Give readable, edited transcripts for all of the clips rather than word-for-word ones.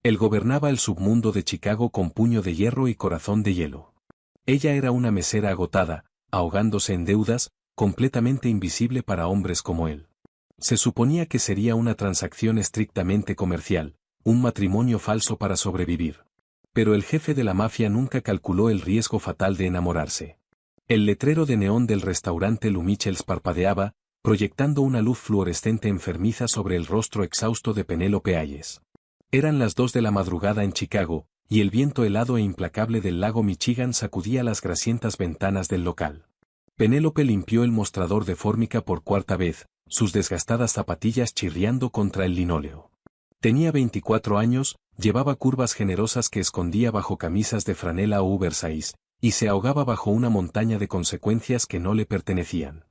Él gobernaba el submundo de Chicago con puño de hierro y corazón de hielo. Ella era una mesera agotada, ahogándose en deudas, completamente invisible para hombres como él. Se suponía que sería una transacción estrictamente comercial, un matrimonio falso para sobrevivir. Pero el jefe de la mafia nunca calculó el riesgo fatal de enamorarse. El letrero de neón del restaurante Lou Michels parpadeaba, proyectando una luz fluorescente enfermiza sobre el rostro exhausto de Penélope Hayes. Eran las 2 de la madrugada en Chicago, y el viento helado e implacable del lago Michigan sacudía las grasientas ventanas del local. Penélope limpió el mostrador de fórmica por cuarta vez, sus desgastadas zapatillas chirriando contra el linóleo. Tenía 24 años, llevaba curvas generosas que escondía bajo camisas de franela o oversize, y se ahogaba bajo una montaña de consecuencias que no le pertenecían.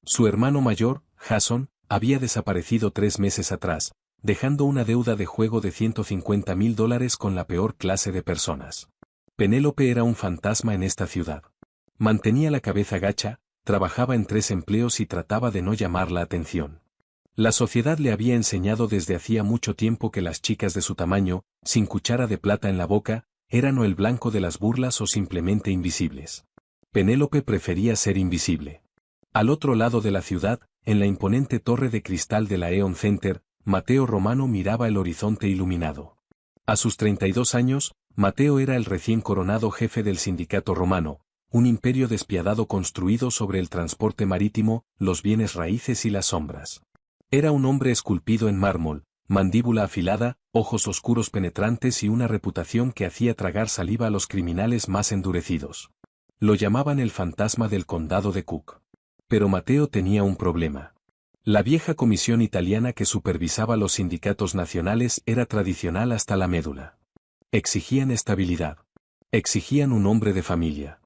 Su hermano mayor, Jason, había desaparecido 3 meses atrás, dejando una deuda de juego de $150,000 con la peor clase de personas. Penélope era un fantasma en esta ciudad. Mantenía la cabeza gacha, trabajaba en 3 empleos y trataba de no llamar la atención. La sociedad le había enseñado desde hacía mucho tiempo que las chicas de su tamaño, sin cuchara de plata en la boca, eran o el blanco de las burlas o simplemente invisibles. Penélope prefería ser invisible. Al otro lado de la ciudad, en la imponente torre de cristal de la Eon Center, Mateo Romano miraba el horizonte iluminado. A sus 32 años, Mateo era el recién coronado jefe del sindicato romano, un imperio despiadado construido sobre el transporte marítimo, los bienes raíces y las sombras. Era un hombre esculpido en mármol, mandíbula afilada, ojos oscuros penetrantes y una reputación que hacía tragar saliva a los criminales más endurecidos. Lo llamaban el fantasma del condado de Cook. Pero Mateo tenía un problema. La vieja comisión italiana que supervisaba los sindicatos nacionales era tradicional hasta la médula. Exigían estabilidad. Exigían un hombre de familia.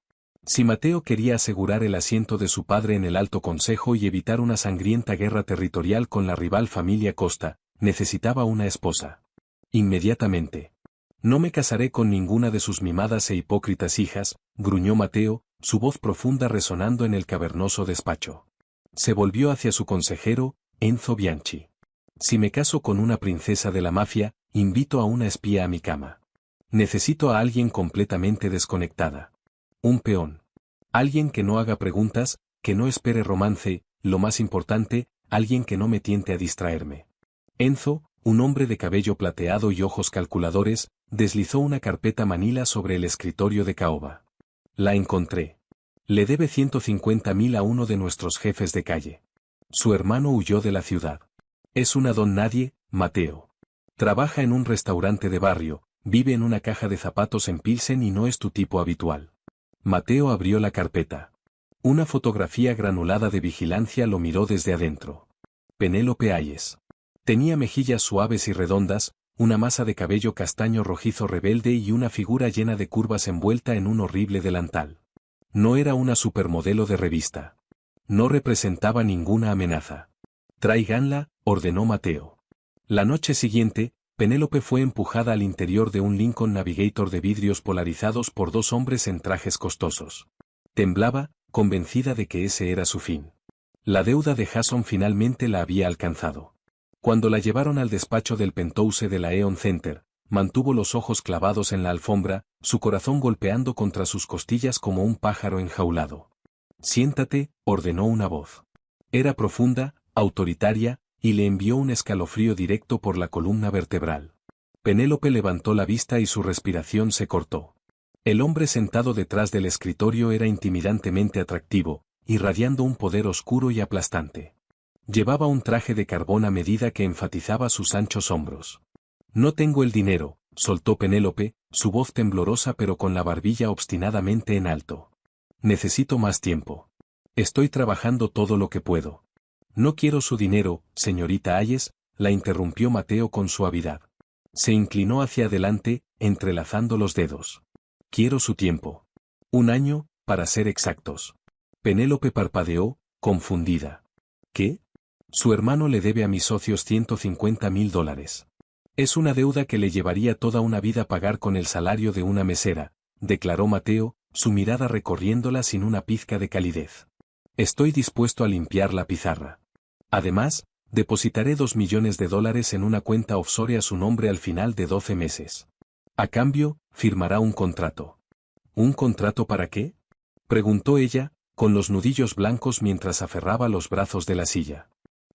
Si Mateo quería asegurar el asiento de su padre en el Alto Consejo y evitar una sangrienta guerra territorial con la rival familia Costa, necesitaba una esposa. Inmediatamente. No me casaré con ninguna de sus mimadas e hipócritas hijas, gruñó Mateo, su voz profunda resonando en el cavernoso despacho. Se volvió hacia su consejero, Enzo Bianchi. Si me caso con una princesa de la mafia, invito a una espía a mi cama. Necesito a alguien completamente desconectada. Un peón. Alguien que no haga preguntas, que no espere romance, lo más importante, alguien que no me tiente a distraerme. Enzo, un hombre de cabello plateado y ojos calculadores, deslizó una carpeta manila sobre el escritorio de caoba. La encontré. Le debe 150,000 a uno de nuestros jefes de calle. Su hermano huyó de la ciudad. Es una don nadie, Mateo. Trabaja en un restaurante de barrio, vive en una caja de zapatos en Pilsen y no es tu tipo habitual. Mateo abrió la carpeta. Una fotografía granulada de vigilancia lo miró desde adentro. Penélope Hayes. Tenía mejillas suaves y redondas, una masa de cabello castaño rojizo rebelde y una figura llena de curvas envuelta en un horrible delantal. No era una supermodelo de revista. No representaba ninguna amenaza. Tráiganla, ordenó Mateo. La noche siguiente, Penélope fue empujada al interior de un Lincoln Navigator de vidrios polarizados por 2 hombres en trajes costosos. Temblaba, convencida de que ese era su fin. La deuda de Jason finalmente la había alcanzado. Cuando la llevaron al despacho del penthouse de la Eon Center, mantuvo los ojos clavados en la alfombra, su corazón golpeando contra sus costillas como un pájaro enjaulado. Siéntate, ordenó una voz. Era profunda, autoritaria, y le envió un escalofrío directo por la columna vertebral. Penélope levantó la vista y su respiración se cortó. El hombre sentado detrás del escritorio era intimidantemente atractivo, irradiando un poder oscuro y aplastante. Llevaba un traje de carbón a medida que enfatizaba sus anchos hombros. No tengo el dinero, soltó Penélope, su voz temblorosa pero con la barbilla obstinadamente en alto. Necesito más tiempo. Estoy trabajando todo lo que puedo. No quiero su dinero, señorita Hayes, la interrumpió Mateo con suavidad. Se inclinó hacia adelante, entrelazando los dedos. Quiero su tiempo. 1 año, para ser exactos. Penélope parpadeó, confundida. ¿Qué? Su hermano le debe a mis socios $150,000. Es una deuda que le llevaría toda una vida pagar con el salario de una mesera, declaró Mateo, su mirada recorriéndola sin una pizca de calidez. Estoy dispuesto a limpiar la pizarra. Además, Depositaré $2 millones en una cuenta offshore a su nombre al final de 12 meses. A cambio, firmará un contrato. ¿Un contrato para qué?, preguntó ella, con los nudillos blancos mientras aferraba los brazos de la silla.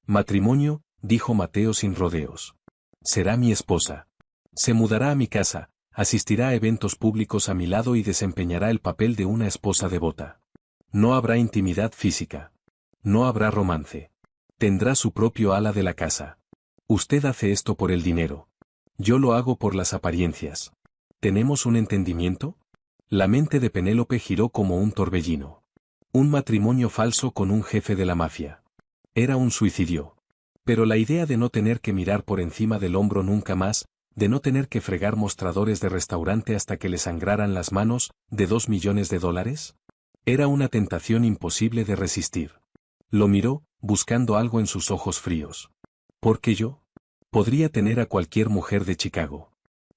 Matrimonio, dijo Mateo sin rodeos. Será mi esposa. Se mudará a mi casa, asistirá a eventos públicos a mi lado y desempeñará el papel de una esposa devota. No habrá intimidad física. No habrá romance. Tendrá su propio ala de la casa. Usted hace esto por el dinero. Yo lo hago por las apariencias. ¿Tenemos un entendimiento? La mente de Penélope giró como un torbellino. Un matrimonio falso con un jefe de la mafia. Era un suicidio. Pero la idea de no tener que mirar por encima del hombro nunca más, de no tener que fregar mostradores de restaurante hasta que le sangraran las manos, de $2 millones, era una tentación imposible de resistir. Lo miró, buscando algo en sus ojos fríos. ¿Por qué yo? Podría tener a cualquier mujer de Chicago.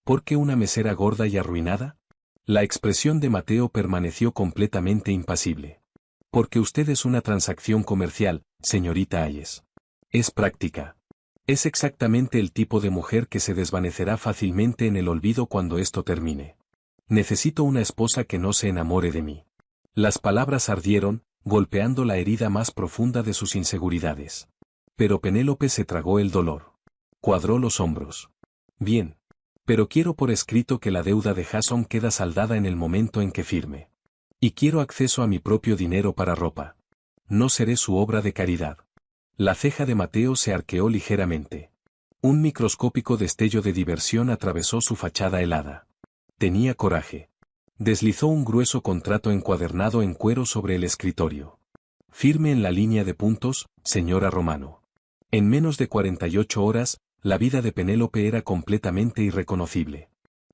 ¿Por qué una mesera gorda y arruinada? La expresión de Mateo permaneció completamente impasible. Porque usted es una transacción comercial, señorita Hayes. Es práctica. Es exactamente el tipo de mujer que se desvanecerá fácilmente en el olvido cuando esto termine. Necesito una esposa que no se enamore de mí. Las palabras ardieron, golpeando la herida más profunda de sus inseguridades. Pero Penélope se tragó el dolor. Cuadró los hombros. Bien. Pero quiero por escrito que la deuda de Jason queda saldada en el momento en que firme. Y quiero acceso a mi propio dinero para ropa. No seré su obra de caridad. La ceja de Mateo se arqueó ligeramente. Un microscópico destello de diversión atravesó su fachada helada. Tenía coraje. Deslizó un grueso contrato encuadernado en cuero sobre el escritorio. Firme en la línea de puntos, señora Romano. En menos de 48 horas, la vida de Penélope era completamente irreconocible.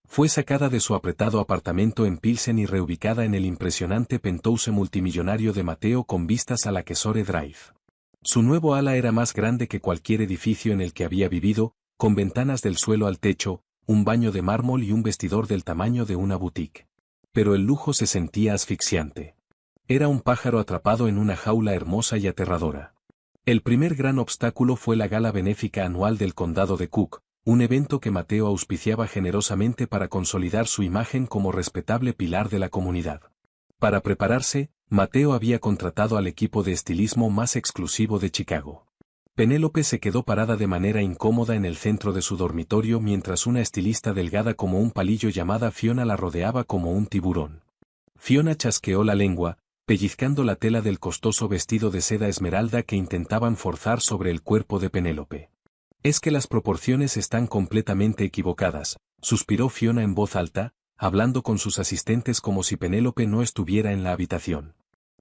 Fue sacada de su apretado apartamento en Pilsen y reubicada en el impresionante penthouse multimillonario de Mateo con vistas a la Kesore Drive. Su nuevo ala era más grande que cualquier edificio en el que había vivido, con ventanas del suelo al techo, un baño de mármol y un vestidor del tamaño de una boutique. Pero el lujo se sentía asfixiante. Era un pájaro atrapado en una jaula hermosa y aterradora. El primer gran obstáculo fue la gala benéfica anual del condado de Cook, un evento que Mateo auspiciaba generosamente para consolidar su imagen como respetable pilar de la comunidad. Para prepararse, Mateo había contratado al equipo de estilismo más exclusivo de Chicago. Penélope se quedó parada de manera incómoda en el centro de su dormitorio mientras una estilista delgada como un palillo llamada Fiona la rodeaba como un tiburón. Fiona chasqueó la lengua, pellizcando la tela del costoso vestido de seda esmeralda que intentaban forzar sobre el cuerpo de Penélope. Es que las proporciones están completamente equivocadas, suspiró Fiona en voz alta, hablando con sus asistentes como si Penélope no estuviera en la habitación.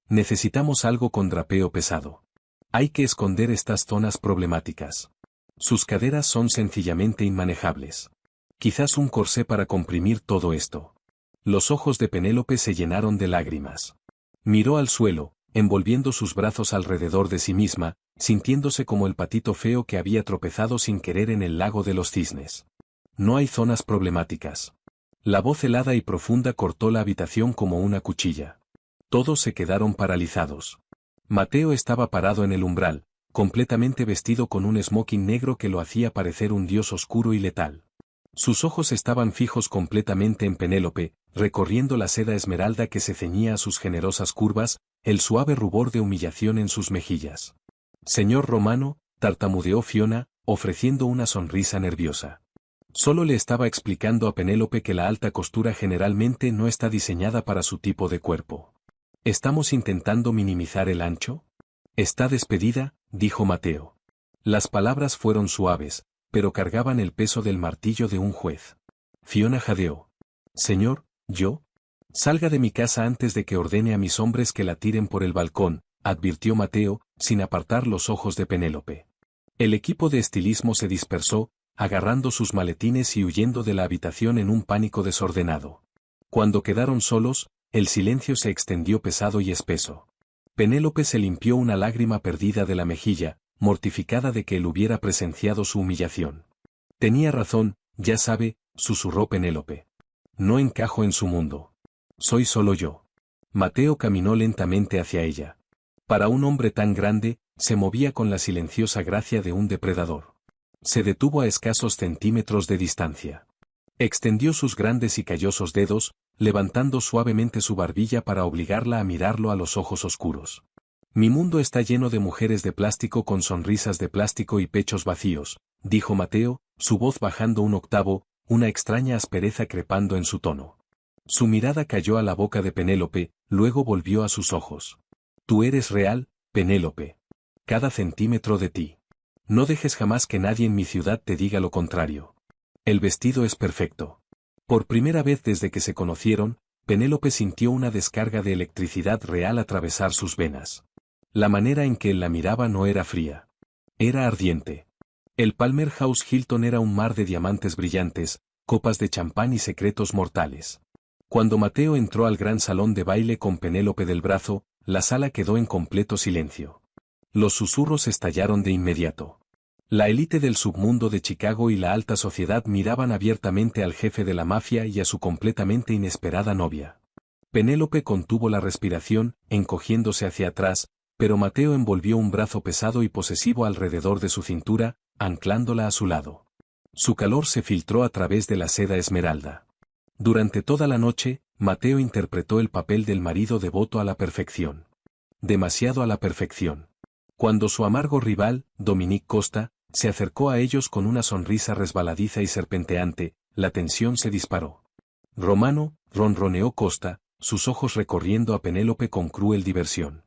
Necesitamos algo con drapeo pesado. Hay que esconder estas zonas problemáticas. Sus caderas son sencillamente inmanejables. Quizás un corsé para comprimir todo esto. Los ojos de Penélope se llenaron de lágrimas. Miró al suelo, envolviendo sus brazos alrededor de sí misma, sintiéndose como el patito feo que había tropezado sin querer en el lago de los cisnes. No hay zonas problemáticas. La voz helada y profunda cortó la habitación como una cuchilla. Todos se quedaron paralizados. Mateo estaba parado en el umbral, completamente vestido con un smoking negro que lo hacía parecer un dios oscuro y letal. Sus ojos estaban fijos completamente en Penélope, recorriendo la seda esmeralda que se ceñía a sus generosas curvas, el suave rubor de humillación en sus mejillas. Señor Romano, tartamudeó Fiona, ofreciendo una sonrisa nerviosa. Solo le estaba explicando a Penélope que la alta costura generalmente no está diseñada para su tipo de cuerpo. ¿Estamos intentando minimizar el ancho? Está despedida, dijo Mateo. Las palabras fueron suaves, pero cargaban el peso del martillo de un juez. Fiona jadeó. Señor, ¿yo? Salga de mi casa antes de que ordene a mis hombres que la tiren por el balcón, advirtió Mateo, sin apartar los ojos de Penélope. El equipo de estilismo se dispersó, agarrando sus maletines y huyendo de la habitación en un pánico desordenado. Cuando quedaron solos, el silencio se extendió pesado y espeso. Penélope se limpió una lágrima perdida de la mejilla, mortificada de que él hubiera presenciado su humillación. Tenía razón, ya sabe, susurró Penélope. No encajo en su mundo. Soy solo yo. Mateo caminó lentamente hacia ella. Para un hombre tan grande, se movía con la silenciosa gracia de un depredador. Se detuvo a escasos centímetros de distancia. Extendió sus grandes y callosos dedos, levantando suavemente su barbilla para obligarla a mirarlo a los ojos oscuros. Mi mundo está lleno de mujeres de plástico con sonrisas de plástico y pechos vacíos, dijo Mateo, su voz bajando un octavo, una extraña aspereza crepando en su tono. Su mirada cayó a la boca de Penélope, luego volvió a sus ojos. Tú eres real, Penélope. Cada centímetro de ti. No dejes jamás que nadie en mi ciudad te diga lo contrario. El vestido es perfecto. Por primera vez desde que se conocieron, Penélope sintió una descarga de electricidad real atravesar sus venas. La manera en que él la miraba no era fría. Era ardiente. El Palmer House Hilton era un mar de diamantes brillantes, copas de champán y secretos mortales. Cuando Mateo entró al gran salón de baile con Penélope del brazo, la sala quedó en completo silencio. Los susurros estallaron de inmediato. La élite del submundo de Chicago y la alta sociedad miraban abiertamente al jefe de la mafia y a su completamente inesperada novia. Penélope contuvo la respiración, encogiéndose hacia atrás, pero Mateo envolvió un brazo pesado y posesivo alrededor de su cintura, anclándola a su lado. Su calor se filtró a través de la seda esmeralda. Durante toda la noche, Mateo interpretó el papel del marido devoto a la perfección. Demasiado a la perfección. Cuando su amargo rival, Dominique Costa, se acercó a ellos con una sonrisa resbaladiza y serpenteante, la tensión se disparó. Romano, ronroneó Costa, sus ojos recorriendo a Penélope con cruel diversión.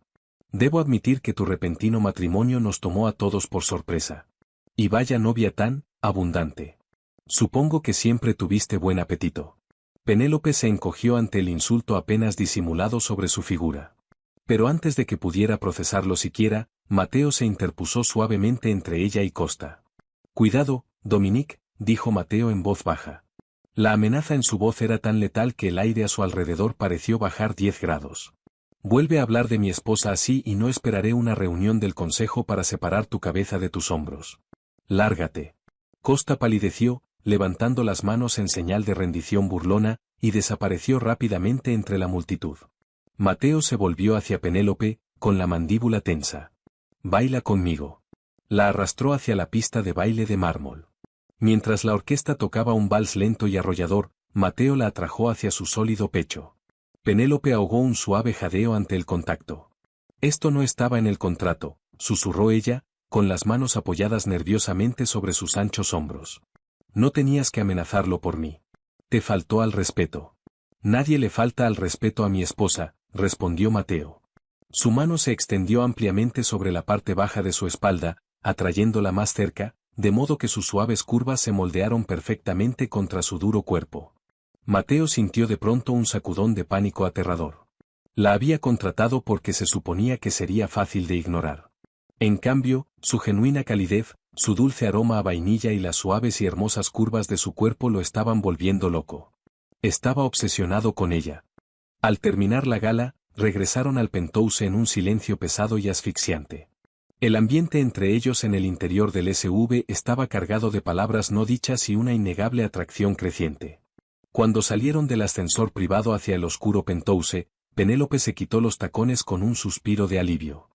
Debo admitir que tu repentino matrimonio nos tomó a todos por sorpresa. Y vaya novia tan abundante. Supongo que siempre tuviste buen apetito. Penélope se encogió ante el insulto apenas disimulado sobre su figura. Pero antes de que pudiera procesarlo siquiera, Mateo se interpuso suavemente entre ella y Costa. Cuidado, Dominique, dijo Mateo en voz baja. La amenaza en su voz era tan letal que el aire a su alrededor pareció bajar 10 grados. Vuelve a hablar de mi esposa así y no esperaré una reunión del consejo para separar tu cabeza de tus hombros. Lárgate. Costa palideció, levantando las manos en señal de rendición burlona, y desapareció rápidamente entre la multitud. Mateo se volvió hacia Penélope, con la mandíbula tensa. Baila conmigo. La arrastró hacia la pista de baile de mármol. Mientras la orquesta tocaba un vals lento y arrollador, Mateo la atrajo hacia su sólido pecho. Penélope ahogó un suave jadeo ante el contacto. Esto no estaba en el contrato, susurró ella, con las manos apoyadas nerviosamente sobre sus anchos hombros. No tenías que amenazarlo por mí. Te faltó al respeto. Nadie le falta al respeto a mi esposa, respondió Mateo. Su mano se extendió ampliamente sobre la parte baja de su espalda, atrayéndola más cerca, de modo que sus suaves curvas se moldearon perfectamente contra su duro cuerpo. Mateo sintió de pronto un sacudón de pánico aterrador. La había contratado porque se suponía que sería fácil de ignorar. En cambio, su genuina calidez, su dulce aroma a vainilla y las suaves y hermosas curvas de su cuerpo lo estaban volviendo loco. Estaba obsesionado con ella. Al terminar la gala, regresaron al penthouse en un silencio pesado y asfixiante. El ambiente entre ellos en el interior del SUV estaba cargado de palabras no dichas y una innegable atracción creciente. Cuando salieron del ascensor privado hacia el oscuro penthouse, Penélope se quitó los tacones con un suspiro de alivio.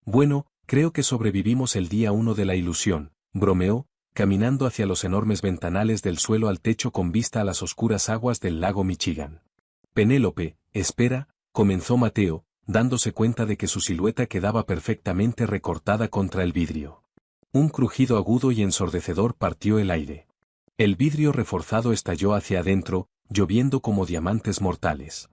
Bueno, creo que sobrevivimos el día 1 de la ilusión, bromeó, caminando hacia los enormes ventanales del suelo al techo con vista a las oscuras aguas del lago Michigan. Penélope, espera, comenzó Mateo, dándose cuenta de que su silueta quedaba perfectamente recortada contra el vidrio. Un crujido agudo y ensordecedor partió el aire. El vidrio reforzado estalló hacia adentro, lloviendo como diamantes mortales.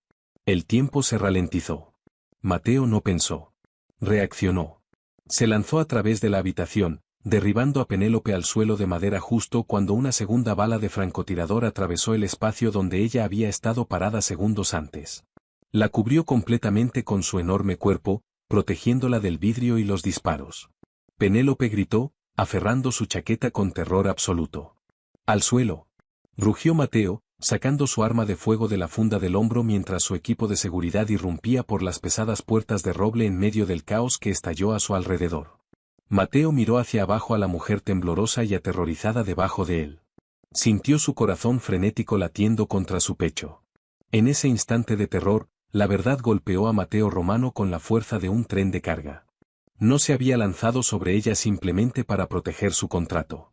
El tiempo se ralentizó. Mateo no pensó. Reaccionó. Se lanzó a través de la habitación, derribando a Penélope al suelo de madera justo cuando una segunda bala de francotirador atravesó el espacio donde ella había estado parada segundos antes. La cubrió completamente con su enorme cuerpo, protegiéndola del vidrio y los disparos. Penélope gritó, aferrando su chaqueta con terror absoluto. ¡Al suelo! Rugió Mateo, sacando su arma de fuego de la funda del hombro mientras su equipo de seguridad irrumpía por las pesadas puertas de roble en medio del caos que estalló a su alrededor. Mateo miró hacia abajo a la mujer temblorosa y aterrorizada debajo de él. Sintió su corazón frenético latiendo contra su pecho. En ese instante de terror, la verdad golpeó a Matteo Romano con la fuerza de un tren de carga. No se había lanzado sobre ella simplemente para proteger su contrato.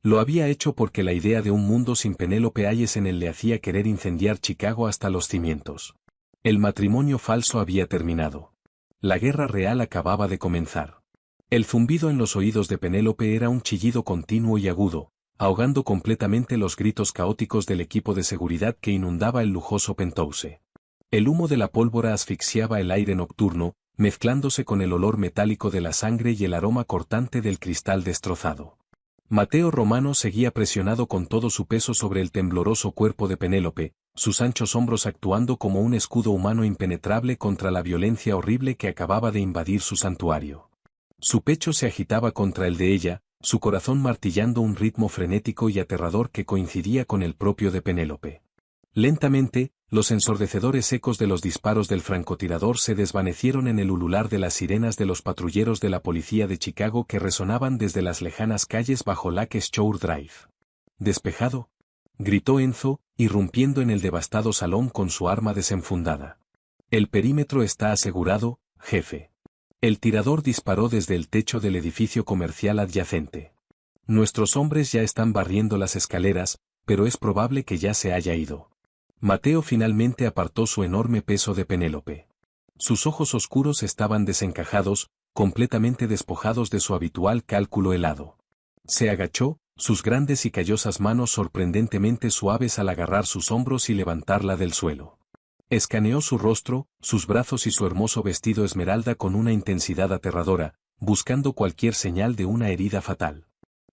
Lo había hecho porque la idea de un mundo sin Penélope Hayes en él le hacía querer incendiar Chicago hasta los cimientos. El matrimonio falso había terminado. La guerra real acababa de comenzar. El zumbido en los oídos de Penélope era un chillido continuo y agudo, ahogando completamente los gritos caóticos del equipo de seguridad que inundaba el lujoso penthouse. El humo de la pólvora asfixiaba el aire nocturno, mezclándose con el olor metálico de la sangre y el aroma cortante del cristal destrozado. Matteo Romano seguía presionado con todo su peso sobre el tembloroso cuerpo de Penélope, sus anchos hombros actuando como un escudo humano impenetrable contra la violencia horrible que acababa de invadir su santuario. Su pecho se agitaba contra el de ella, su corazón martillando un ritmo frenético y aterrador que coincidía con el propio de Penélope. Lentamente, los ensordecedores ecos de los disparos del francotirador se desvanecieron en el ulular de las sirenas de los patrulleros de la policía de Chicago que resonaban desde las lejanas calles bajo Lake Shore Drive. «Despejado», gritó Enzo, irrumpiendo en el devastado salón con su arma desenfundada. «El perímetro está asegurado, jefe». El tirador disparó desde el techo del edificio comercial adyacente. «Nuestros hombres ya están barriendo las escaleras, pero es probable que ya se haya ido». Matteo finalmente apartó su enorme peso de Penélope. Sus ojos oscuros estaban desencajados, completamente despojados de su habitual cálculo helado. Se agachó, sus grandes y callosas manos sorprendentemente suaves al agarrar sus hombros y levantarla del suelo. Escaneó su rostro, sus brazos y su hermoso vestido esmeralda con una intensidad aterradora, buscando cualquier señal de una herida fatal.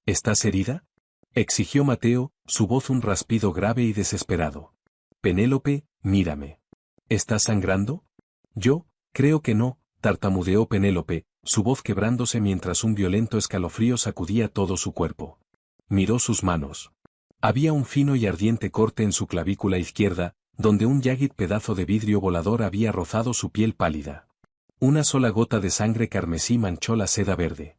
«¿Estás herida?», exigió Matteo, su voz un raspido grave y desesperado. «Penélope, mírame. ¿Estás sangrando?». «Yo, creo que no», tartamudeó Penélope, su voz quebrándose mientras un violento escalofrío sacudía todo su cuerpo. Miró sus manos. Había un fino y ardiente corte en su clavícula izquierda, donde un llagid pedazo de vidrio volador había rozado su piel pálida. Una sola gota de sangre carmesí manchó la seda verde.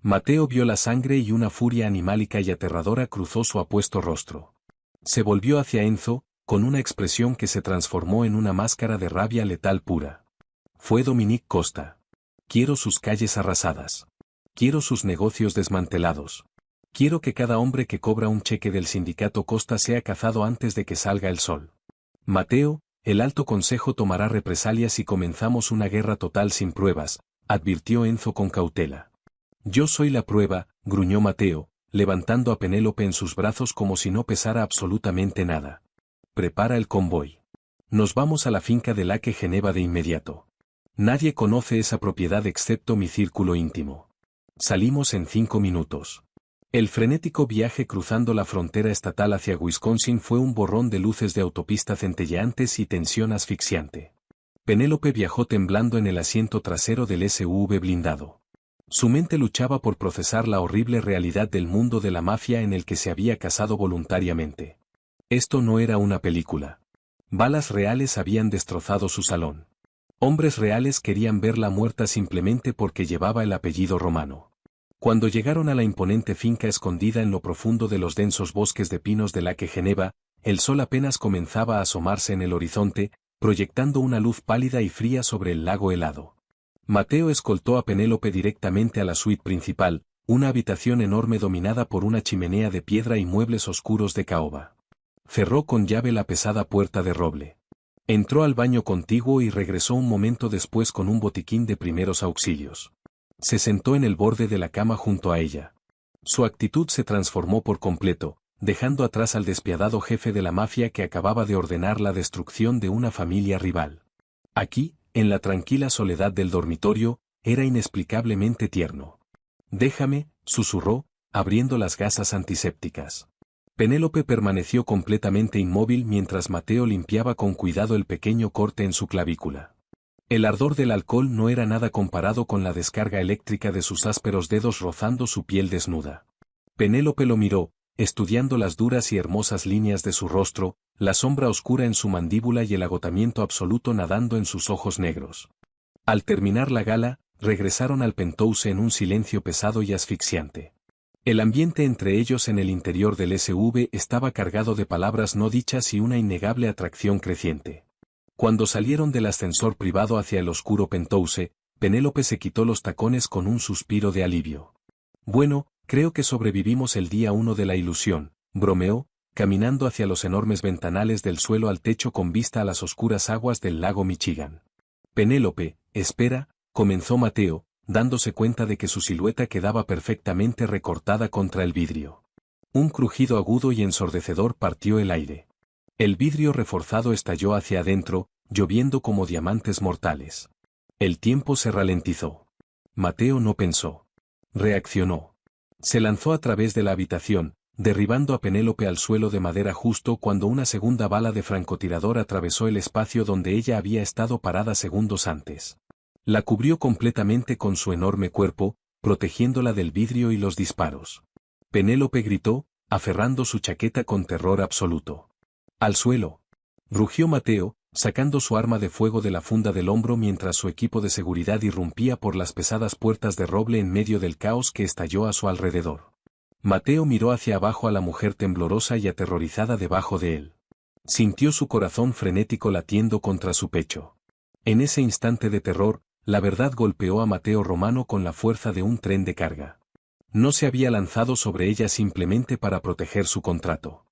Matteo vio la sangre y una furia animálica y aterradora cruzó su apuesto rostro. Se volvió hacia Enzo, con una expresión que se transformó en una máscara de rabia letal pura. Fue Dominique Costa. Quiero sus calles arrasadas. Quiero sus negocios desmantelados. Quiero que cada hombre que cobra un cheque del sindicato Costa sea cazado antes de que salga el sol. Matteo, el alto consejo tomará represalias si comenzamos una guerra total sin pruebas, advirtió Enzo con cautela. Yo soy la prueba, gruñó Matteo, levantando a Penélope en sus brazos como si no pesara absolutamente nada. Prepara el convoy. Nos vamos a la finca de Lake Geneva de inmediato. Nadie conoce esa propiedad excepto mi círculo íntimo. Salimos en 5 minutos. El frenético viaje cruzando la frontera estatal hacia Wisconsin fue un borrón de luces de autopista centelleantes y tensión asfixiante. Penélope viajó temblando en el asiento trasero del SUV blindado. Su mente luchaba por procesar la horrible realidad del mundo de la mafia en el que se había casado voluntariamente. Esto no era una película. Balas reales habían destrozado su salón. Hombres reales querían verla muerta simplemente porque llevaba el apellido Romano. Cuando llegaron a la imponente finca escondida en lo profundo de los densos bosques de pinos de Lake Geneva, el sol apenas comenzaba a asomarse en el horizonte, proyectando una luz pálida y fría sobre el lago helado. Matteo escoltó a Penélope directamente a la suite principal, una habitación enorme dominada por una chimenea de piedra y muebles oscuros de caoba. Cerró con llave la pesada puerta de roble. Entró al baño contiguo y regresó un momento después con un botiquín de primeros auxilios. Se sentó en el borde de la cama junto a ella. Su actitud se transformó por completo, dejando atrás al despiadado jefe de la mafia que acababa de ordenar la destrucción de una familia rival. Aquí, en la tranquila soledad del dormitorio, era inexplicablemente tierno. «Déjame», susurró, abriendo las gasas antisépticas. Penélope permaneció completamente inmóvil mientras Matteo limpiaba con cuidado el pequeño corte en su clavícula. El ardor del alcohol no era nada comparado con la descarga eléctrica de sus ásperos dedos rozando su piel desnuda. Penélope lo miró, estudiando las duras y hermosas líneas de su rostro, la sombra oscura en su mandíbula y el agotamiento absoluto nadando en sus ojos negros. Al terminar la gala, regresaron al penthouse en un silencio pesado y asfixiante. El ambiente entre ellos en el interior del SUV estaba cargado de palabras no dichas y una innegable atracción creciente. Cuando salieron del ascensor privado hacia el oscuro penthouse, Penélope se quitó los tacones con un suspiro de alivio. Bueno, creo que sobrevivimos el día 1 de la ilusión, bromeó, caminando hacia los enormes ventanales del suelo al techo con vista a las oscuras aguas del lago Michigan. Penélope, espera, comenzó Mateo, dándose cuenta de que su silueta quedaba perfectamente recortada contra el vidrio. Un crujido agudo y ensordecedor partió el aire. El vidrio reforzado estalló hacia adentro, lloviendo como diamantes mortales. El tiempo se ralentizó. Mateo no pensó. Reaccionó. Se lanzó a través de la habitación, derribando a Penélope al suelo de madera justo cuando una segunda bala de francotirador atravesó el espacio donde ella había estado parada segundos antes. La cubrió completamente con su enorme cuerpo, protegiéndola del vidrio y los disparos. Penélope gritó, aferrando su chaqueta con terror absoluto. ¡Al suelo! Rugió Mateo, sacando su arma de fuego de la funda del hombro mientras su equipo de seguridad irrumpía por las pesadas puertas de roble en medio del caos que estalló a su alrededor. Mateo miró hacia abajo a la mujer temblorosa y aterrorizada debajo de él. Sintió su corazón frenético latiendo contra su pecho. En ese instante de terror, la verdad golpeó a Mateo Romano con la fuerza de un tren de carga. No se había lanzado sobre ella simplemente para proteger su contrato.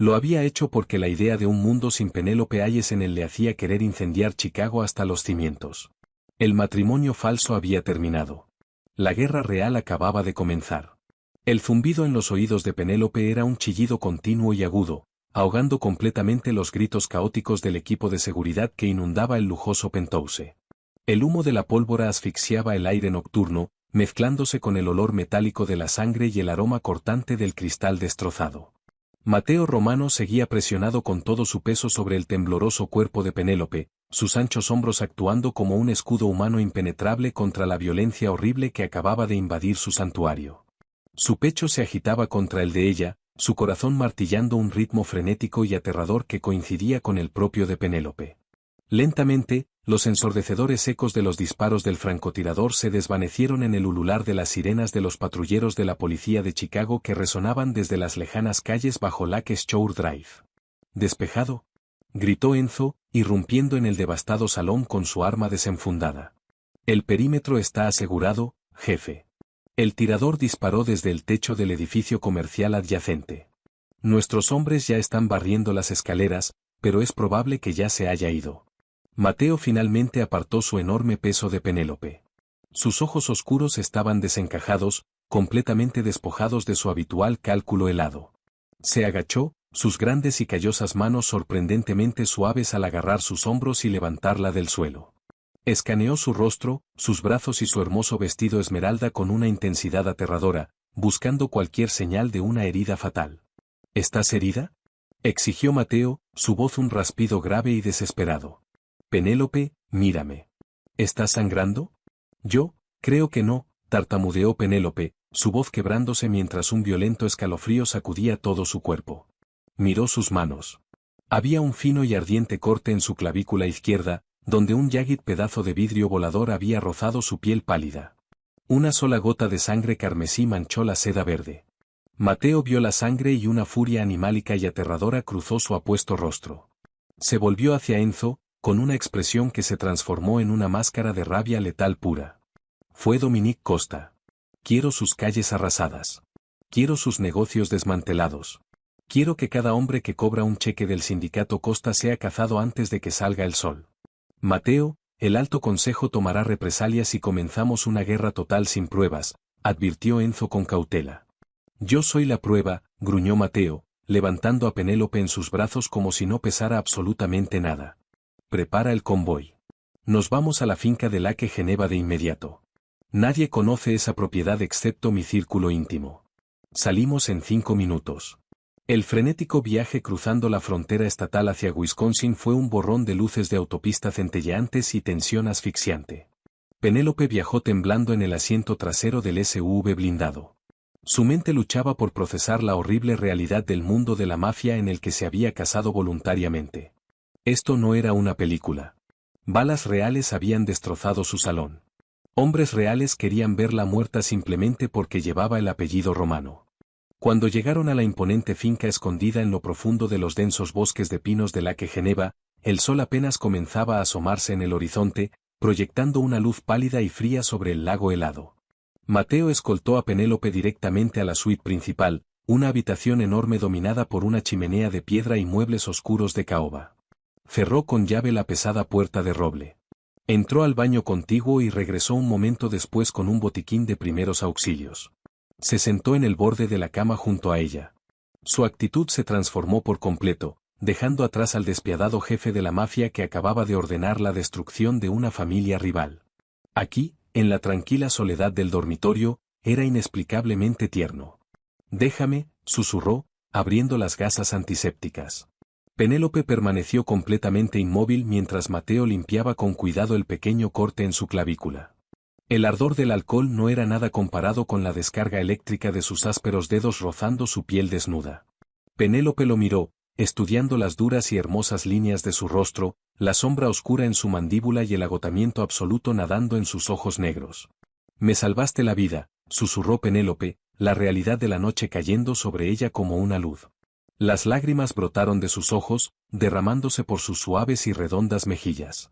Lo había hecho porque la idea de un mundo sin Penélope Hayes en él le hacía querer incendiar Chicago hasta los cimientos. El matrimonio falso había terminado. La guerra real acababa de comenzar. El zumbido en los oídos de Penélope era un chillido continuo y agudo, ahogando completamente los gritos caóticos del equipo de seguridad que inundaba el lujoso penthouse. El humo de la pólvora asfixiaba el aire nocturno, mezclándose con el olor metálico de la sangre y el aroma cortante del cristal destrozado. Mateo Romano seguía presionado con todo su peso sobre el tembloroso cuerpo de Penélope, sus anchos hombros actuando como un escudo humano impenetrable contra la violencia horrible que acababa de invadir su santuario. Su pecho se agitaba contra el de ella, su corazón martillando un ritmo frenético y aterrador que coincidía con el propio de Penélope. Lentamente, los ensordecedores ecos de los disparos del francotirador se desvanecieron en el ulular de las sirenas de los patrulleros de la policía de Chicago que resonaban desde las lejanas calles bajo Lake Shore Drive. «¿Despejado?», gritó Enzo, irrumpiendo en el devastado salón con su arma desenfundada. «El perímetro está asegurado, jefe». El tirador disparó desde el techo del edificio comercial adyacente. «Nuestros hombres ya están barriendo las escaleras, pero es probable que ya se haya ido». Mateo finalmente apartó su enorme peso de Penélope. Sus ojos oscuros estaban desencajados, completamente despojados de su habitual cálculo helado. Se agachó, sus grandes y callosas manos sorprendentemente suaves al agarrar sus hombros y levantarla del suelo. Escaneó su rostro, sus brazos y su hermoso vestido esmeralda con una intensidad aterradora, buscando cualquier señal de una herida fatal. ¿Estás herida?, exigió Mateo, su voz un raspido grave y desesperado. «Penélope, mírame. ¿Estás sangrando?» «Yo, creo que no», tartamudeó Penélope, su voz quebrándose mientras un violento escalofrío sacudía todo su cuerpo. Miró sus manos. Había un fino y ardiente corte en su clavícula izquierda, donde un llagid pedazo de vidrio volador había rozado su piel pálida. Una sola gota de sangre carmesí manchó la seda verde. Mateo vio la sangre y una furia animálica y aterradora cruzó su apuesto rostro. Se volvió hacia Enzo, con una expresión que se transformó en una máscara de rabia letal pura. Fue Dominique Costa. Quiero sus calles arrasadas. Quiero sus negocios desmantelados. Quiero que cada hombre que cobra un cheque del sindicato Costa sea cazado antes de que salga el sol. Mateo, el alto consejo tomará represalias si comenzamos una guerra total sin pruebas, advirtió Enzo con cautela. Yo soy la prueba, gruñó Mateo, levantando a Penélope en sus brazos como si no pesara absolutamente nada. Prepara el convoy. Nos vamos a la finca de Lake Geneva de inmediato. Nadie conoce esa propiedad excepto mi círculo íntimo. Salimos en 5 minutos. El frenético viaje cruzando la frontera estatal hacia Wisconsin fue un borrón de luces de autopista centelleantes y tensión asfixiante. Penélope viajó temblando en el asiento trasero del SUV blindado. Su mente luchaba por procesar la horrible realidad del mundo de la mafia en el que se había casado voluntariamente. Esto no era una película. Balas reales habían destrozado su salón. Hombres reales querían verla muerta simplemente porque llevaba el apellido Romano. Cuando llegaron a la imponente finca escondida en lo profundo de los densos bosques de pinos de Lake Geneva, el sol apenas comenzaba a asomarse en el horizonte, proyectando una luz pálida y fría sobre el lago helado. Mateo escoltó a Penélope directamente a la suite principal, una habitación enorme dominada por una chimenea de piedra y muebles oscuros de caoba. Cerró con llave la pesada puerta de roble. Entró al baño contiguo y regresó un momento después con un botiquín de primeros auxilios. Se sentó en el borde de la cama junto a ella. Su actitud se transformó por completo, dejando atrás al despiadado jefe de la mafia que acababa de ordenar la destrucción de una familia rival. Aquí, en la tranquila soledad del dormitorio, era inexplicablemente tierno. «Déjame», susurró, abriendo las gasas antisépticas. Penélope permaneció completamente inmóvil mientras Mateo limpiaba con cuidado el pequeño corte en su clavícula. El ardor del alcohol no era nada comparado con la descarga eléctrica de sus ásperos dedos rozando su piel desnuda. Penélope lo miró, estudiando las duras y hermosas líneas de su rostro, la sombra oscura en su mandíbula y el agotamiento absoluto nadando en sus ojos negros. «Me salvaste la vida», susurró Penélope, la realidad de la noche cayendo sobre ella como una luz. Las lágrimas brotaron de sus ojos, derramándose por sus suaves y redondas mejillas.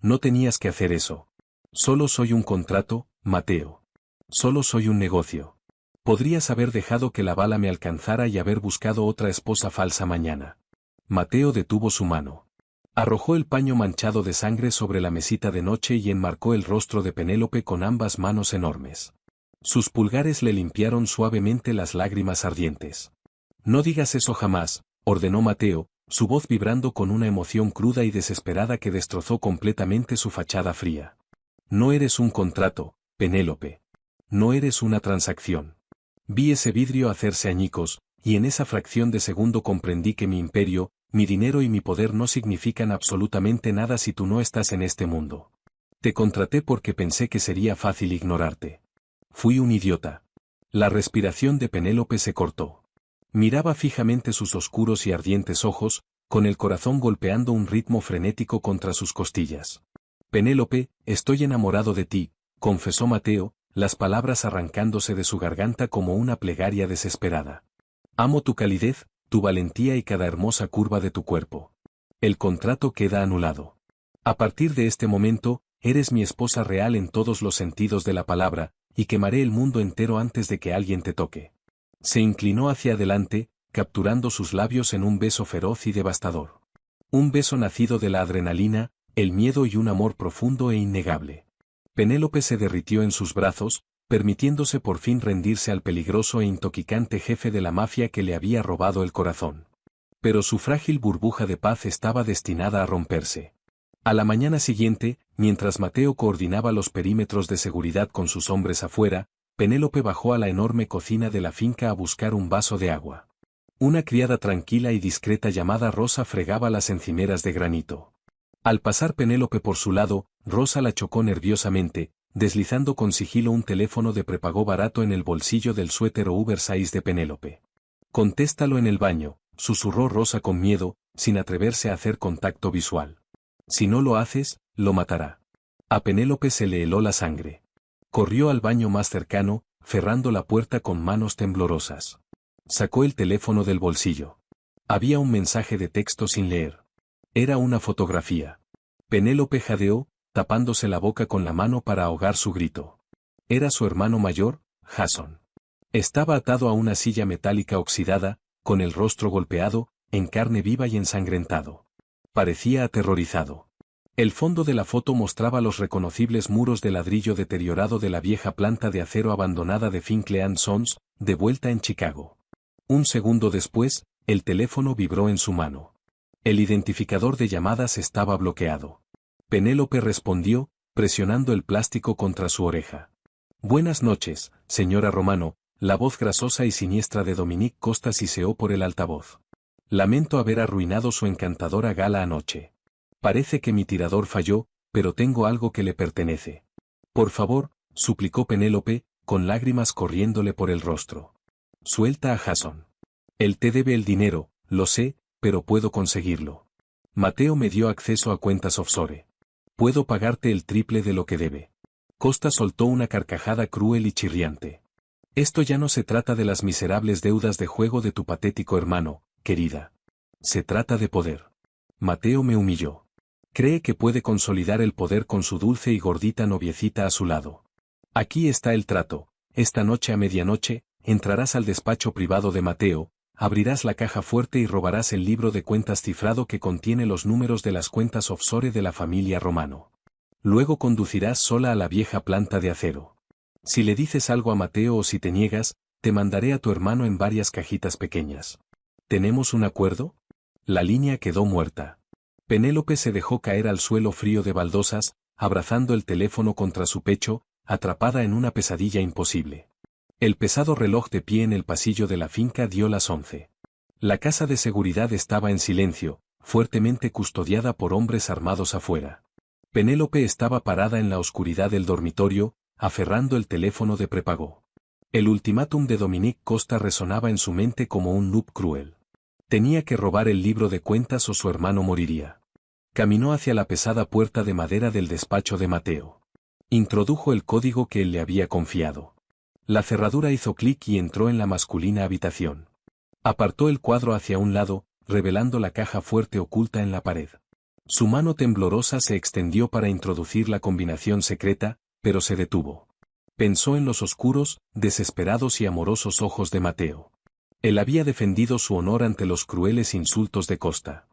«No tenías que hacer eso. Solo soy un contrato, Mateo. Solo soy un negocio. Podrías haber dejado que la bala me alcanzara y haber buscado otra esposa falsa mañana». Mateo detuvo su mano. Arrojó el paño manchado de sangre sobre la mesita de noche y enmarcó el rostro de Penélope con ambas manos enormes. Sus pulgares le limpiaron suavemente las lágrimas ardientes. «No digas eso jamás», ordenó Mateo, su voz vibrando con una emoción cruda y desesperada que destrozó completamente su fachada fría. «No eres un contrato, Penélope. No eres una transacción. Vi ese vidrio hacerse añicos, y en esa fracción de segundo comprendí que mi imperio, mi dinero y mi poder no significan absolutamente nada si tú no estás en este mundo. Te contraté porque pensé que sería fácil ignorarte. Fui un idiota». La respiración de Penélope se cortó. Miraba fijamente sus oscuros y ardientes ojos, con el corazón golpeando un ritmo frenético contra sus costillas. «Penélope, estoy enamorado de ti», confesó Mateo, las palabras arrancándose de su garganta como una plegaria desesperada. «Amo tu calidez, tu valentía y cada hermosa curva de tu cuerpo. El contrato queda anulado. A partir de este momento, eres mi esposa real en todos los sentidos de la palabra, y quemaré el mundo entero antes de que alguien te toque». Se inclinó hacia adelante, capturando sus labios en un beso feroz y devastador. Un beso nacido de la adrenalina, el miedo y un amor profundo e innegable. Penélope se derritió en sus brazos, permitiéndose por fin rendirse al peligroso e intoxicante jefe de la mafia que le había robado el corazón. Pero su frágil burbuja de paz estaba destinada a romperse. A la mañana siguiente, mientras Mateo coordinaba los perímetros de seguridad con sus hombres afuera, Penélope bajó a la enorme cocina de la finca a buscar un vaso de agua. Una criada tranquila y discreta llamada Rosa fregaba las encimeras de granito. Al pasar Penélope por su lado, Rosa la chocó nerviosamente, deslizando con sigilo un teléfono de prepago barato en el bolsillo del suéter oversize de Penélope. «Contéstalo en el baño», susurró Rosa con miedo, sin atreverse a hacer contacto visual. «Si no lo haces, lo matará». A Penélope se le heló la sangre. Corrió al baño más cercano, cerrando la puerta con manos temblorosas. Sacó el teléfono del bolsillo. Había un mensaje de texto sin leer. Era una fotografía. Penélope jadeó, tapándose la boca con la mano para ahogar su grito. Era su hermano mayor, Jason. Estaba atado a una silla metálica oxidada, con el rostro golpeado, en carne viva y ensangrentado. Parecía aterrorizado. El fondo de la foto mostraba los reconocibles muros de ladrillo deteriorado de la vieja planta de acero abandonada de Finkley & Sons, de vuelta en Chicago. Un segundo después, el teléfono vibró en su mano. El identificador de llamadas estaba bloqueado. Penélope respondió, presionando el plástico contra su oreja. «Buenas noches, señora Romano», la voz grasosa y siniestra de Dominique Costa siseó por el altavoz. «Lamento haber arruinado su encantadora gala anoche. Parece que mi tirador falló, pero tengo algo que le pertenece. Por favor», suplicó Penélope, con lágrimas corriéndole por el rostro. «Suelta a Jason. Él te debe el dinero, lo sé, pero puedo conseguirlo. Mateo me dio acceso a cuentas offshore. Puedo pagarte el triple de lo que debe». Costa soltó una carcajada cruel y chirriante. «Esto ya no se trata de las miserables deudas de juego de tu patético hermano, querida. Se trata de poder. Mateo me humilló. Cree que puede consolidar el poder con su dulce y gordita noviecita a su lado. Aquí está el trato. Esta noche a medianoche, entrarás al despacho privado de Mateo, abrirás la caja fuerte y robarás el libro de cuentas cifrado que contiene los números de las cuentas offshore de la familia Romano. Luego conducirás sola a la vieja planta de acero. Si le dices algo a Mateo o si te niegas, te mandaré a tu hermano en varias cajitas pequeñas. ¿Tenemos un acuerdo? La línea quedó muerta. Penélope se dejó caer al suelo frío de baldosas, abrazando el teléfono contra su pecho, atrapada en una pesadilla imposible. El pesado reloj de pie en el pasillo de la finca dio las 11. La casa de seguridad estaba en silencio, fuertemente custodiada por hombres armados afuera. Penélope estaba parada en la oscuridad del dormitorio, aferrando el teléfono de prepago. El ultimátum de Dominique Costa resonaba en su mente como un loop cruel. Tenía que robar el libro de cuentas o su hermano moriría. Caminó hacia la pesada puerta de madera del despacho de Mateo. Introdujo el código que él le había confiado. La cerradura hizo clic y entró en la masculina habitación. Apartó el cuadro hacia un lado, revelando la caja fuerte oculta en la pared. Su mano temblorosa se extendió para introducir la combinación secreta, pero se detuvo. Pensó en los oscuros, desesperados y amorosos ojos de Mateo. Él había defendido su honor ante los crueles insultos de Costa.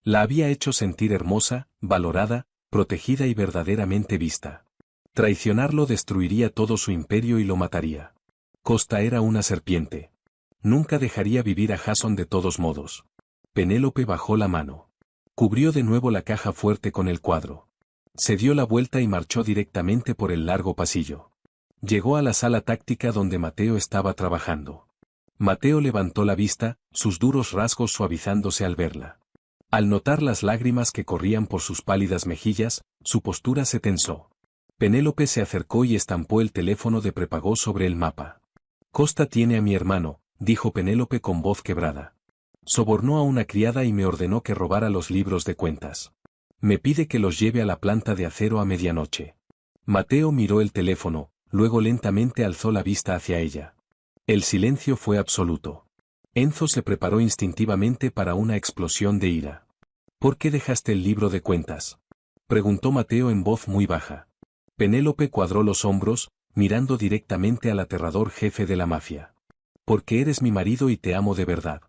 La había hecho sentir hermosa, valorada, protegida y verdaderamente vista. Traicionarlo destruiría todo su imperio y lo mataría. Costa era una serpiente. Nunca dejaría vivir a Jason de todos modos. Penélope bajó la mano. Cubrió de nuevo la caja fuerte con el cuadro. Se dio la vuelta y marchó directamente por el largo pasillo. Llegó a la sala táctica donde Mateo estaba trabajando. Mateo levantó la vista, sus duros rasgos suavizándose al verla. Al notar las lágrimas que corrían por sus pálidas mejillas, su postura se tensó. Penélope se acercó y estampó el teléfono de prepago sobre el mapa. Costa tiene a mi hermano, dijo Penélope con voz quebrada. Sobornó a una criada y me ordenó que robara los libros de cuentas. Me pide que los lleve a la planta de acero a medianoche. Mateo miró el teléfono, luego lentamente alzó la vista hacia ella. El silencio fue absoluto. Enzo se preparó instintivamente para una explosión de ira. ¿Por qué dejaste el libro de cuentas?, preguntó Mateo en voz muy baja. Penélope cuadró los hombros, mirando directamente al aterrador jefe de la mafia. Porque eres mi marido y te amo de verdad.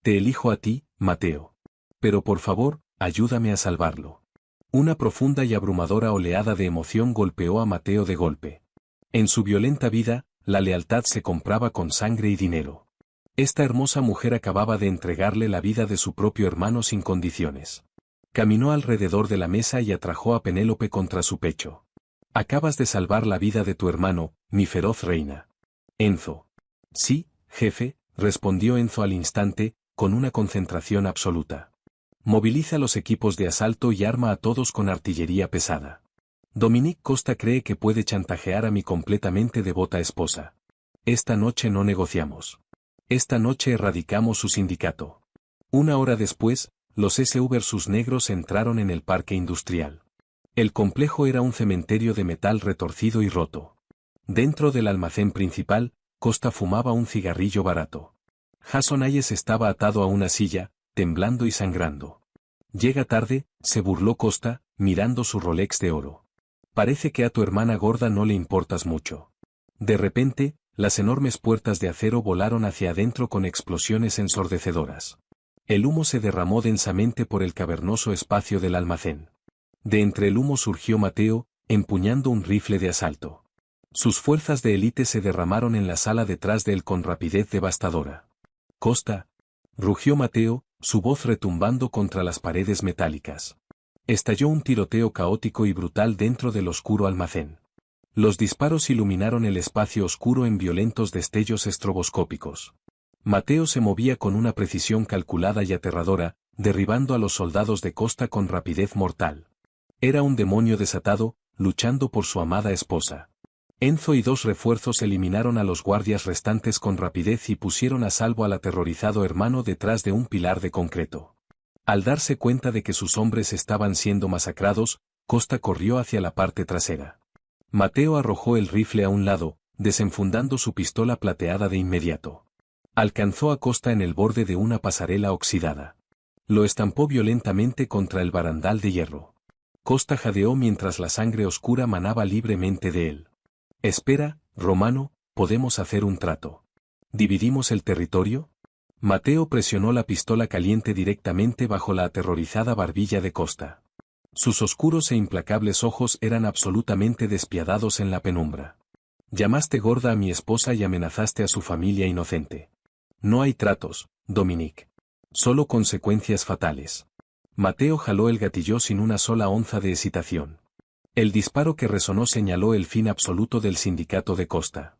Te elijo a ti, Mateo. Pero por favor, ayúdame a salvarlo. Una profunda y abrumadora oleada de emoción golpeó a Mateo de golpe. En su violenta vida, la lealtad se compraba con sangre y dinero. Esta hermosa mujer acababa de entregarle la vida de su propio hermano sin condiciones. Caminó alrededor de la mesa y atrajo a Penélope contra su pecho. Acabas de salvar la vida de tu hermano, mi feroz reina. Enzo. Sí, jefe, respondió Enzo al instante, con una concentración absoluta. Moviliza los equipos de asalto y arma a todos con artillería pesada. Dominique Costa cree que puede chantajear a mi completamente devota esposa. Esta noche no negociamos. Esta noche erradicamos su sindicato. Una hora después, los SV vs negros entraron en el parque industrial. El complejo era un cementerio de metal retorcido y roto. Dentro del almacén principal, Costa fumaba un cigarrillo barato. Jason Hayes estaba atado a una silla, temblando y sangrando. Llega tarde, se burló Costa, mirando su Rolex de oro. Parece que a tu hermana gorda no le importas mucho. De repente, las enormes puertas de acero volaron hacia adentro con explosiones ensordecedoras. El humo se derramó densamente por el cavernoso espacio del almacén. De entre el humo surgió Mateo, empuñando un rifle de asalto. Sus fuerzas de élite se derramaron en la sala detrás de él con rapidez devastadora. Costa, rugió Mateo, su voz retumbando contra las paredes metálicas. Estalló un tiroteo caótico y brutal dentro del oscuro almacén. Los disparos iluminaron el espacio oscuro en violentos destellos estroboscópicos. Mateo se movía con una precisión calculada y aterradora, derribando a los soldados de Costa con rapidez mortal. Era un demonio desatado, luchando por su amada esposa. Enzo y dos refuerzos eliminaron a los guardias restantes con rapidez y pusieron a salvo al aterrorizado hermano detrás de un pilar de concreto. Al darse cuenta de que sus hombres estaban siendo masacrados, Costa corrió hacia la parte trasera. Mateo arrojó el rifle a un lado, desenfundando su pistola plateada de inmediato. Alcanzó a Costa en el borde de una pasarela oxidada. Lo estampó violentamente contra el barandal de hierro. Costa jadeó mientras la sangre oscura manaba libremente de él. Espera, Romano, podemos hacer un trato. ¿Dividimos el territorio? Mateo presionó la pistola caliente directamente bajo la aterrorizada barbilla de Costa. Sus oscuros e implacables ojos eran absolutamente despiadados en la penumbra. Llamaste gorda a mi esposa y amenazaste a su familia inocente. No hay tratos, Dominique. Solo consecuencias fatales. Mateo jaló el gatillo sin una sola onza de hesitación. El disparo que resonó señaló el fin absoluto del sindicato de Costa.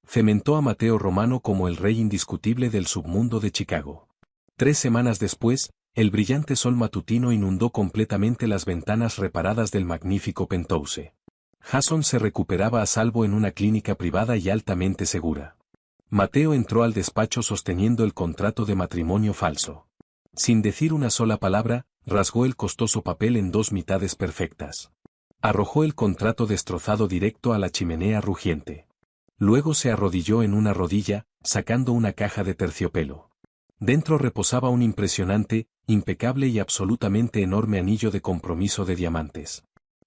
Cementó a Mateo Romano como el rey indiscutible del submundo de Chicago. 3 semanas después, el brillante sol matutino inundó completamente las ventanas reparadas del magnífico penthouse. Jason se recuperaba a salvo en una clínica privada y altamente segura. Mateo entró al despacho sosteniendo el contrato de matrimonio falso. Sin decir una sola palabra, rasgó el costoso papel en 2 mitades perfectas. Arrojó el contrato destrozado directo a la chimenea rugiente. Luego se arrodilló en una rodilla, sacando una caja de terciopelo. Dentro reposaba un impresionante, impecable y absolutamente enorme anillo de compromiso de diamantes.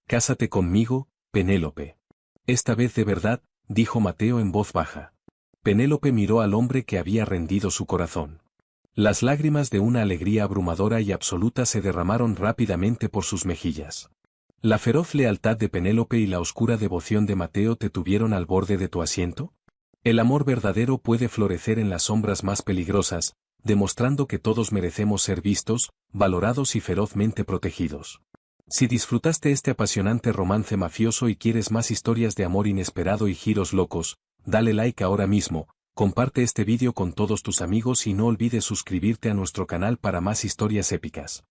«Cásate conmigo, Penélope». «Esta vez de verdad», dijo Mateo en voz baja. Penélope miró al hombre que había rendido su corazón. Las lágrimas de una alegría abrumadora y absoluta se derramaron rápidamente por sus mejillas. ¿La feroz lealtad de Penélope y la oscura devoción de Mateo te tuvieron al borde de tu asiento? El amor verdadero puede florecer en las sombras más peligrosas, demostrando que todos merecemos ser vistos, valorados y ferozmente protegidos. Si disfrutaste este apasionante romance mafioso y quieres más historias de amor inesperado y giros locos, dale like ahora mismo, comparte este vídeo con todos tus amigos y no olvides suscribirte a nuestro canal para más historias épicas.